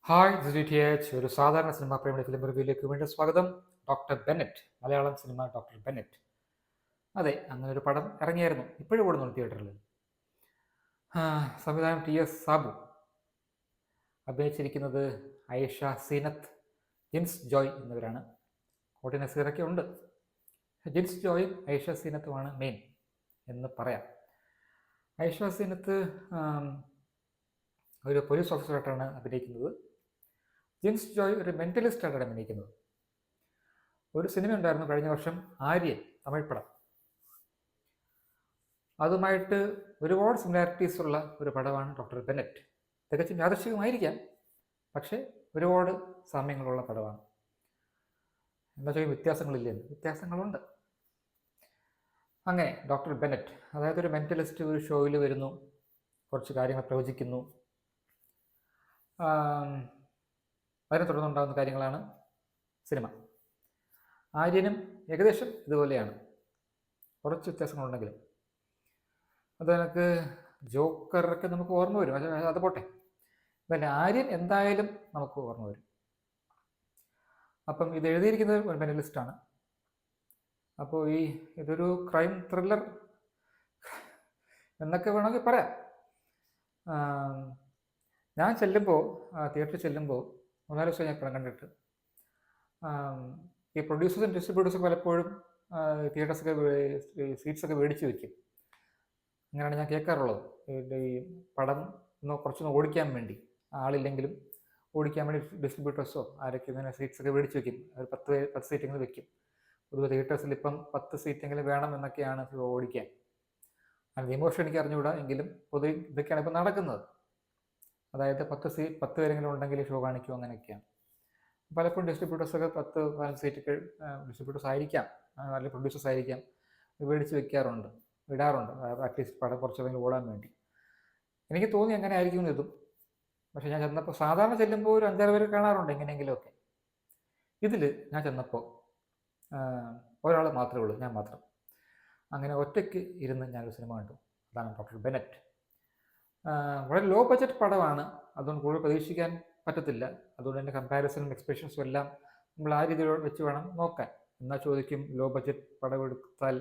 Hi ജിറ്റിഎച്ച് ഒരു സാധാരണ cinema പ്രേമിയുടെ film റിവ്യൂയിലേക്ക് വീണ്ടും സ്വാഗതം. Doctor Bennett, Malayalam cinema doctor Bennett. അതെ, അങ്ങനെ ഒരു പടം ഇറങ്ങിയായിരുന്നു, ഇപ്പോഴും ഓടുന്നു തിയേറ്ററിൽ. സംവിധാനം TS സാബു, അഭിനയിച്ചിരിക്കുന്നത് ഐഷ സീനത്ത്, ജിൻസ് ജോയ് എന്നിവരാണ്. കോട്ടി നസീറൊക്കെ ഉണ്ട്. ജിൻസ് ജോയും ഐഷ സീനത്തുമാണ് മെയിൻ എന്ന് പറയാം. ഐഷ സീനത്ത് ഒരു പോലീസ് ഓഫീസറായിട്ടാണ് അഭിനയിക്കുന്നത്. ജിൻസ് ജോയ് ഒരു മെൻ്റലിസ്റ്റായിട്ടാണ് അഭിനയിക്കുന്നത്. ഒരു സിനിമ ഉണ്ടായിരുന്നു കഴിഞ്ഞ വർഷം, ആര്യൻ, തമിഴ് പടം. അതുമായിട്ട് ഒരുപാട് സിമിലാരിറ്റീസ് ഉള്ള ഒരു പടമാണ് ഡോക്ടർ ബെന്നറ്റ്. തികച്ചും യാദൃശ്ചികമായിരിക്കാം, പക്ഷേ ഒരുപാട് സാമ്യങ്ങളുള്ള പടമാണ്. എന്താ ചോദിക്കും വ്യത്യാസങ്ങളില്ലെന്ന്? വ്യത്യാസങ്ങളുണ്ട്. അങ്ങനെ ഡോക്ടർ ബെന്നറ്റ്, അതായത് ഒരു മെൻ്റലിസ്റ്റ് ഒരു ഷോയിൽ വരുന്നു, കുറച്ച് കാര്യങ്ങൾ പ്രവചിക്കുന്നു. അതിനെ തുടർന്നുണ്ടാകുന്ന കാര്യങ്ങളാണ് സിനിമ. ആര്യനും ഏകദേശം ഇതുപോലെയാണ്, കുറച്ച് വ്യത്യാസങ്ങളുണ്ടെങ്കിലും. അത് എനിക്ക് ജോക്കറൊക്കെ നമുക്ക് ഓർമ്മ വരും, അത് പോട്ടെ. അതല്ല, ആര്യൻ എന്തായാലും നമുക്ക് ഓർമ്മ വരും. അപ്പം ഇത് എഴുതിയിരിക്കുന്നത് ഒരു മെൻ്റലിസ്റ്റാണ്. അപ്പോൾ ഇതൊരു ക്രൈം ത്രില്ലർ എന്നൊക്കെ വേണമെങ്കിൽ പറയാം. ഞാൻ തിയേറ്ററിൽ ചെല്ലുമ്പോൾ 3-4 ദിവസം ഞാൻ പടം കണ്ടിട്ട്, ഈ പ്രൊഡ്യൂസേഴ്സും ഡിസ്ട്രിബ്യൂട്ടേഴ്സും പലപ്പോഴും തിയേറ്റേഴ്സൊക്കെ സീറ്റ്സൊക്കെ മേടിച്ച് വയ്ക്കും. അങ്ങനെയാണ് ഞാൻ കേൾക്കാറുള്ളത്. ഈ പടം കുറച്ചൊന്ന് ഓടിക്കാൻ വേണ്ടി, ആളില്ലെങ്കിലും ഓടിക്കാൻ വേണ്ടി ഡിസ്ട്രിബ്യൂട്ടേഴ്സോ ആരൊക്കെ ഇങ്ങനെ സീറ്റ്സൊക്കെ മേടിച്ച് വയ്ക്കും. ഒരു 10 സീറ്റെങ്കിലും വെക്കും. പൊതുവെ തിയേറ്റേഴ്സിൽ ഇപ്പം 10 സീറ്റെങ്കിലും വേണം എന്നൊക്കെയാണ് ഓടിക്കാൻ. അതിന് ഇമോഷൻ എനിക്ക് അറിഞ്ഞുകൂടാ, എങ്കിലും പൊതുവെ ഇതൊക്കെയാണ് ഇപ്പം നടക്കുന്നത്. അതായത് 10 പേരെങ്കിലും ഉണ്ടെങ്കിൽ ഷോ കാണിക്കും, അങ്ങനെയൊക്കെയാണ്. പലപ്പോഴും ഡിസ്ട്രിബ്യൂട്ടേഴ്സൊക്കെ 10-15 സീറ്റൊക്കെ ഡിസ്ട്രിബ്യൂട്ടേഴ്സ് ആയിരിക്കാം, അല്ലെങ്കിൽ പ്രൊഡ്യൂസേഴ്സ് ആയിരിക്കാം, മേടിച്ച് വെക്കാറുണ്ട്, ഇടാറുണ്ട്, അറ്റ്ലീസ്റ്റ് പടം കുറച്ചെങ്കിലും ഓടാൻ വേണ്ടി. എനിക്ക് തോന്നി അങ്ങനെ ആയിരിക്കും ഇതും. പക്ഷേ ഞാൻ ചെന്നപ്പോൾ, സാധാരണ ചെല്ലുമ്പോൾ ഒരു 5-6 പേര് കാണാറുണ്ട് എങ്ങനെയെങ്കിലുമൊക്കെ. ഇതിൽ ഞാൻ ചെന്നപ്പോൾ ഒരാൾ മാത്രമേ ഉള്ളൂ, ഞാൻ മാത്രം. അങ്ങനെ ഒറ്റയ്ക്ക് ഇരുന്ന് ഞാനൊരു സിനിമ കണ്ടു. അതാണ് ഡോക്ടർ ബെന്നറ്റ്. വളരെ ലോ ബഡ്ജറ്റ് പടമാണ്, അതുകൊണ്ട് കൂടുതൽ പ്രതീക്ഷിക്കാൻ പറ്റത്തില്ല. അതുകൊണ്ട് തന്നെ കമ്പാരിസണും എക്സ്പ്രഷൻസും എല്ലാം നമ്മൾ ആ രീതിയിൽ വെച്ച് വേണം നോക്കാൻ. എന്നാൽ ചോദിക്കും, ലോ ബഡ്ജറ്റ് പടം എടുത്താൽ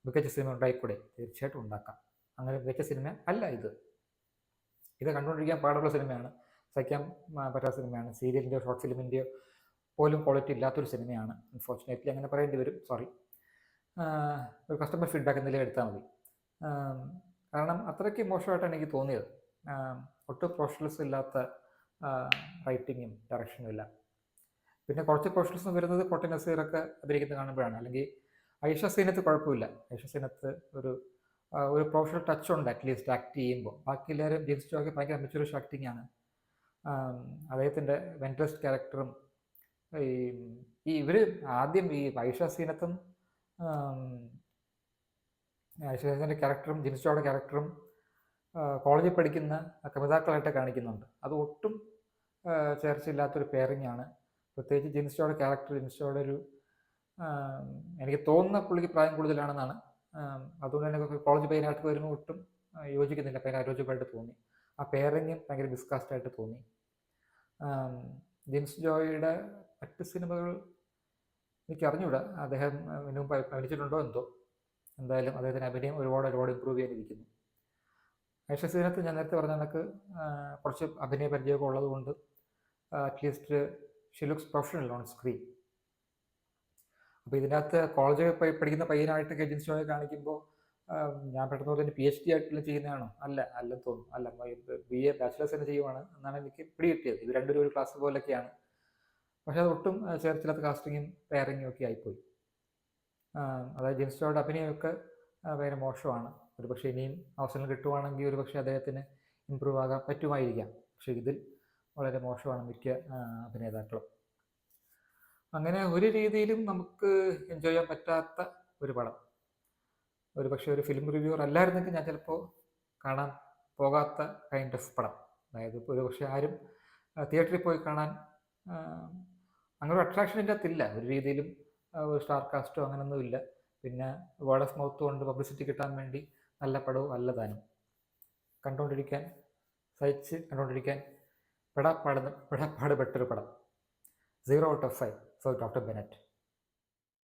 മികച്ച സിനിമ ഉണ്ടായിക്കൂടെ? തീർച്ചയായിട്ടും ഉണ്ടാക്കാം. അങ്ങനെ മികച്ച സിനിമ അല്ല ഇത്. കണ്ടുകൊണ്ടിരിക്കാൻ പാടുള്ള സിനിമയാണ്, സഹിക്കാൻ പറ്റാത്ത സിനിമയാണ്. സീരിയലിൻ്റെയോ ഷോർട്ട് ഫിലിമിൻ്റെയോ പോലും ക്വാളിറ്റി ഇല്ലാത്തൊരു സിനിമയാണ്. അൺഫോർച്ചുനേറ്റ്ലി അങ്ങനെ പറയേണ്ടി വരും, സോറി. ഒരു കസ്റ്റമർ ഫീഡ്ബാക്ക് എന്തെങ്കിലും എടുത്താൽ മതി. കാരണം അത്രയ്ക്ക് മോശമായിട്ടാണ് എനിക്ക് തോന്നിയത്. ഒട്ടും പ്രൊഫഷണൽസ് ഇല്ലാത്ത റൈറ്റിങ്ങും ഡയറക്ഷനും ഇല്ല. പിന്നെ കുറച്ച് പ്രൊഫഷണൽസും വരുന്നത് കോട്ടി നസീറൊക്കെ അഭിനയിക്കുന്നത് കാണുമ്പോഴാണ്. അല്ലെങ്കിൽ ഐഷ സീനത്ത് കുഴപ്പമില്ല. ഐഷ സീനത്ത് ഒരു പ്രൊഫഷണൽ ടച്ച് ഉണ്ട് അറ്റ്ലീസ്റ്റ് ആക്ട് ചെയ്യുമ്പോൾ. ബാക്കി എല്ലാവരും ജിൻസ് ജോയ്ക്ക് ഭയങ്കര അമച്വറിഷ് ആക്ടിങ് ആണ്. അദ്ദേഹത്തിൻ്റെ വെൻട്രസ്റ്റ് ക്യാരക്ടറും ഇവർ ആദ്യം ഐഷ സീനത്തും ഐശ്വര്യത്തിൻ്റെ ക്യാരക്ടറും ജിൻസ് ജോയുടെ ക്യാരക്ടറും കോളേജിൽ പഠിക്കുന്ന കമിതാക്കളായിട്ട് കാണിക്കുന്നുണ്ട്. അത് ഒട്ടും ചേർച്ചയില്ലാത്തൊരു പെയറിംഗ് ആണ്. പ്രത്യേകിച്ച് ജിൻസ് ജോയുടെ ക്യാരക്ടർ, ജിൻസ് ജോയുടെ ഒരു എനിക്ക് തോന്നുന്ന പുള്ളിക്ക് പ്രായം കൂടുതലാണെന്നാണ്. അതുകൊണ്ട് തന്നെ കോളേജ് പയ്യനായിട്ട് വരുമ്പോൾ ഒട്ടും യോജിക്കുന്നില്ല, ഭയങ്കര അരോചകമായിട്ട് തോന്നി. ആ പെയറിങ്ങും ഭയങ്കര ഡിസ്കാസ്റ്റായിട്ട് തോന്നി. ജിൻസ് ജോയുടെ മറ്റ് സിനിമകൾ എനിക്ക് അറിഞ്ഞൂടാ, അദ്ദേഹം ഇതിനു മുമ്പ് അഭിനയിച്ചിട്ടുണ്ടോ എന്തോ. എന്തായാലും അദ്ദേഹത്തിന് അഭിനയം ഒരുപാട് ഇമ്പ്രൂവ് ചെയ്യാനിരിക്കുന്നു. ഐഷ സീനത്ത് ഞാൻ നേരത്തെ പറഞ്ഞ കണക്ക് കുറച്ച് അഭിനയ പരിചയമൊക്കെ ഉള്ളതുകൊണ്ട് at least she looks professional on screen. അപ്പോൾ ഇതിനകത്ത് കോളേജിൽ പഠിക്കുന്ന പയ്യനായിട്ടൊക്കെ ജിൻസ് ജോയെ കാണിക്കുമ്പോൾ ഞാൻ പെട്ടെന്ന് തന്നെ PhD ആയിട്ടുള്ള ചെയ്യുന്നതാണോ? അല്ലെന്ന് തോന്നുന്നു. അല്ല, BA ബാച്ചിലേഴ്സ് തന്നെ ചെയ്യുവാണ് എന്നാണ് എനിക്ക് പിടികിട്ടിയത്. ഇത് രണ്ടും ഒരു ക്ലാസ് പോലൊക്കെയാണ്. പക്ഷെ അത് ഒട്ടും ചേർച്ചില്ലാത്ത കാസ്റ്റിങ്ങും പെയറിങ്ങും ഒക്കെ ആയിപ്പോയി. അതായത് ജിൻസ് ജോയുടെ അഭിനയമൊക്കെ ഭയങ്കര മോശമാണ്. ഒരു പക്ഷേ ഇനിയും അവസരം കിട്ടുവാണെങ്കിൽ ഒരു പക്ഷേ അദ്ദേഹത്തിന് ഇമ്പ്രൂവ് ആകാൻ പറ്റുമായിരിക്കാം. പക്ഷേ ഇതിൽ വളരെ മോശമാണ് മിക്ക അഭിനേതാക്കളും. അങ്ങനെ ഒരു രീതിയിലും നമുക്ക് എൻജോയ് ചെയ്യാൻ പറ്റാത്ത ഒരു പടം. ഒരു പക്ഷേ ഒരു ഫിലിം റിവ്യൂവർ അല്ലായിരുന്നെങ്കിൽ ഞാൻ ചിലപ്പോൾ കാണാൻ പോകാത്ത കൈൻഡ് ഓഫ് പടം. അതായത് ഒരു പക്ഷേ ആരും തിയേറ്ററിൽ പോയി കാണാൻ അങ്ങനെ ഒരു അട്രാക്ഷൻ ഇതിൻ്റെ അകത്തില്ല. ഒരു രീതിയിലും ഒരു സ്റ്റാർ കാസ്റ്റോ അങ്ങനെയൊന്നും ഇല്ല. പിന്നെ വേർഡ് ഓഫ് മൗത്ത് കൊണ്ട് പബ്ലിസിറ്റി കിട്ടാൻ വേണ്ടി നല്ല പടവും അല്ല താനും. സഹിച്ച് കണ്ടുകൊണ്ടിരിക്കാൻ പെടാപ്പാട് പെട്ടൊരു പടം. 0 out of 5 for doctor Bennett.